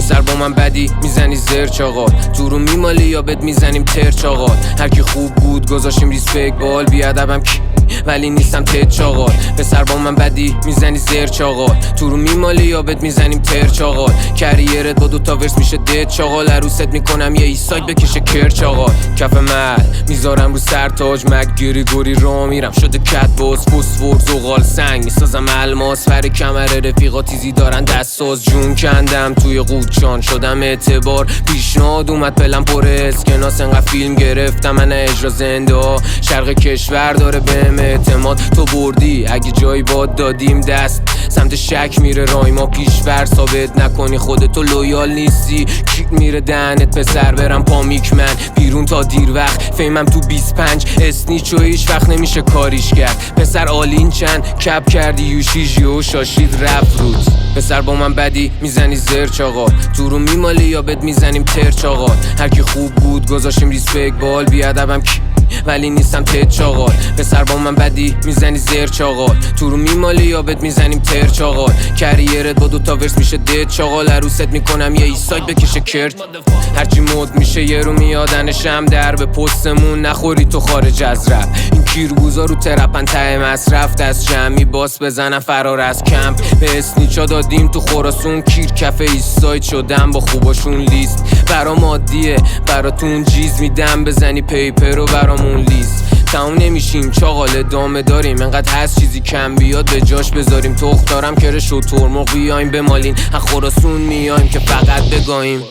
پسر با من بدی میزنی زر چاقال، تو رو میمالی یا بهت میزنیم تر چاقال. هر کی خوب بود گذاشیم ریسپکت بال، بیادبم کی ولی نیستم تد چاقال. پسر با من بدی میزنی زر چاقال، تو رو میمالی یا بهت میزنیم تر چاقال. کریرت با دوتا ورس میشه دد چاقال، عروست میکنم یه ایساید بکشه کر چاقال. کف مل میذارم رو سر تاج مگیری گوری را میرم شده کت باز فسفور زغال سنگ میسازم الماس. فر کمر رفیقا تیزی دارن دستاز، جون کندم توی قوچان شدم اعتبار. پیشنهاد اومد پلم پر اسکناس، انقدر فیلم گرفتم من اجرا زنده ها. شرق کشور داره بهم اعتماد، تو بردی اگه جایی باد دادیم دست. سمت شک میره رای ما پیشور، ثابت نکنی خودتو لویال نیستی کیک میره دهنت. پسر برم پامیک من بیرون تا دیر وقت، فیمم تو 25 اسنیچ و هیچ وقت نمیشه کاریش کرد. پسر آلین چند کپ کردی یوشیژی و شاشید رفت رود. پسر با من بدی میزنی زر چاقال، تو رو میمالی یا بهت میزنیم تر چاقال. هر کی خوب بود گذاشیم ریسپکت بال، بیادبم کی ولی نیستم تد چاقال. پسر با من بدی میزنی زر چاقال، تو رو میمالی یا بهت میزنیم تر چاقال. کریرت با دوتا ورس میشه دد چاقال، عروست میکنم یه ایساید بکشه کرد. هرچی مد میشه یه رو میادنشم، در به پستمون نخوری تو خارج از رپ. این کیرگوزا رو ترپن ته مصرف، دست جمعی باس بزنم فرار از کمپ. به اسنیچا دادیم تو خراسون کیر کف ایساید شدم با خوباشون لیست. برام عادیه براتون جیز میدم، بزنی پیپر و برامون لیست. تمام نمیشیم چاقال ادامه داریم، انقدر هست چیزی کم بیاد به جاش بذاریم. تخت دارم کرش و ترمق بیایم بمالین، از خراسون میایم که فقط بگایم.